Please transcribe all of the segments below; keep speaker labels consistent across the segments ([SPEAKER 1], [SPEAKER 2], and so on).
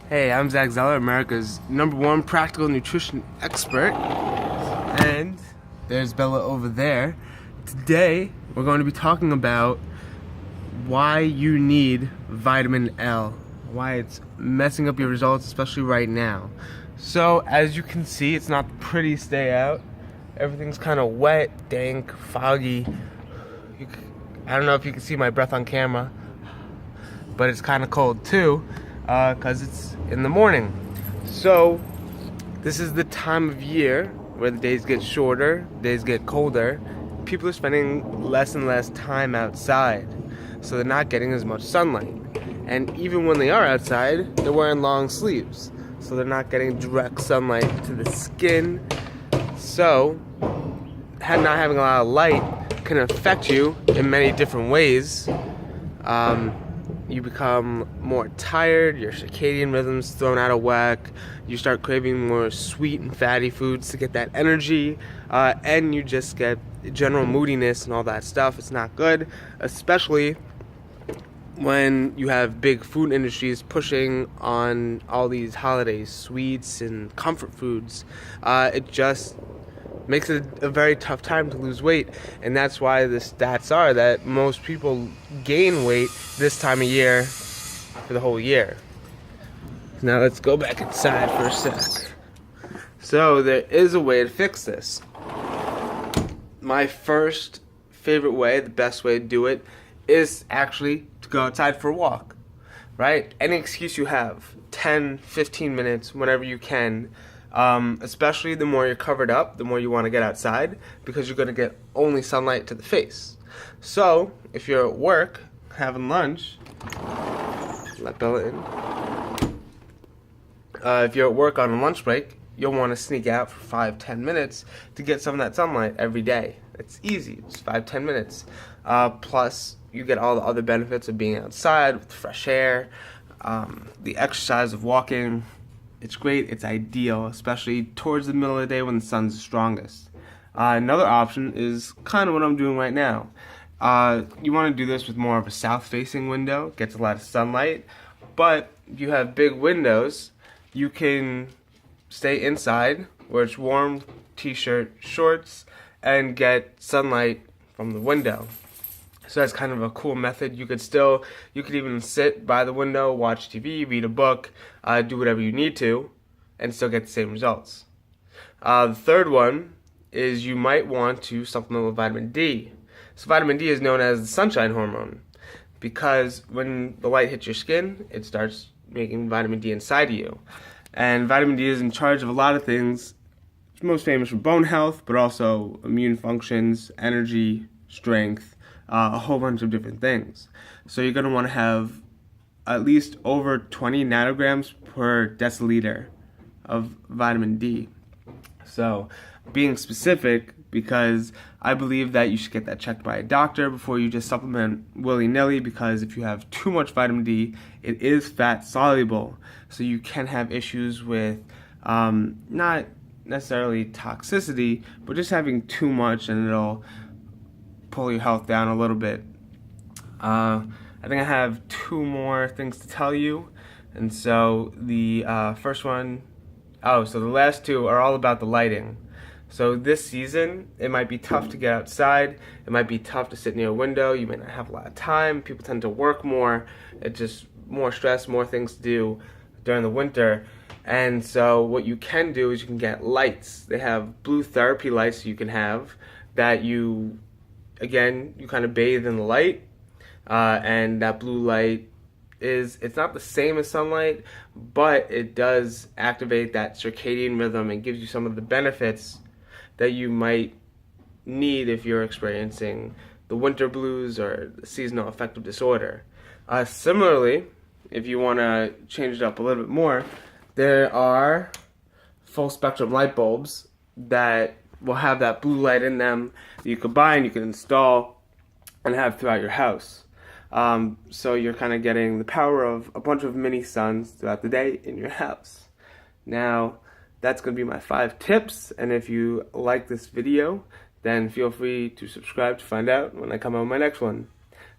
[SPEAKER 1] Hey, I'm Zach Zeller, America's #1 practical nutrition expert. And there's Bella over there. Today, we're going to be talking about why you need vitamin L. Why it's messing up your results, especially right now. So, as you can see, it's not the prettiest day out. Everything's kind of wet, dank, foggy. I don't know if you can see my breath on camera, but it's kind of cold too, because it's in the morning. So this is the time of year where the days get shorter, days get colder. People are spending less and less time outside, so they're not getting as much sunlight. And even when they are outside, they're wearing long sleeves, so they're not getting direct sunlight to the skin. So not having a lot of light can affect you in many different ways. You become more tired, your circadian rhythm's thrown out of whack, you start craving more sweet and fatty foods to get that energy, and you just get general moodiness and all that stuff. It's not good, especially when you have big food industries pushing on all these holiday sweets and comfort foods. It just makes it a very tough time to lose weight, and that's why the stats are that most people gain weight this time of year for the whole year. Now let's go back inside for a sec. So there is a way to fix this. My first favorite way, the best way to do it, is actually to go outside for a walk, right? Any excuse you have, 10, 15 minutes, whenever you can. Especially the more you're covered up, the more you want to get outside, because you're going to get only sunlight to the face. So if you're at work having lunch, let Bella in. If you're at work on a lunch break, you'll want to sneak out for 5-10 minutes to get some of that sunlight every day. It's easy, it's 5-10 minutes. Plus you get all the other benefits of being outside with fresh air, the exercise of walking. It's great, it's ideal, especially towards the middle of the day when the sun's the strongest. Another option is kind of what I'm doing right now. You want to do this with more of a south-facing window, gets a lot of sunlight, but if you have big windows, you can stay inside where it's warm, t-shirt, shorts, and get sunlight from the window. So that's kind of a cool method. You could even sit by the window, watch TV, read a book, do whatever you need to, and still get the same results. The third one is you might want to supplement with vitamin D. So vitamin D is known as the sunshine hormone, because when the light hits your skin, it starts making vitamin D inside of you. And vitamin D is in charge of a lot of things. It's most famous for bone health, but also immune functions, energy, strength, a whole bunch of different things. So you're going to want to have at least over 20 nanograms per deciliter of vitamin D. So being specific, because I believe that you should get that checked by a doctor before you just supplement willy-nilly, because if you have too much vitamin D, it is fat soluble. So you can have issues with not necessarily toxicity, but just having too much, and it'll pull your health down a little bit. I think I have 2 more things to tell you, and so the the last 2 are all about the lighting. So this season, it might be tough to get outside, it might be tough to sit near a window, you may not have a lot of time, people tend to work more, it's just more stress, more things to do during the winter. And so what you can do is you can get lights. They have blue therapy lights you can have that you kind of bathe in the light, and that blue light it's not the same as sunlight, but it does activate that circadian rhythm and gives you some of the benefits that you might need if you're experiencing the winter blues or the seasonal affective disorder. Similarly, if you want to change it up a little bit more, there are full spectrum light bulbs that will have that blue light in them that you could buy and you can install and have throughout your house. So you're kind of getting the power of a bunch of mini suns throughout the day in your house. Now, that's going to be my 5 tips, and if you like this video, then feel free to subscribe to find out when I come out with my next one.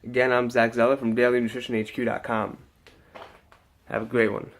[SPEAKER 1] Again, I'm Zach Zeller from DailyNutritionHQ.com. Have a great one.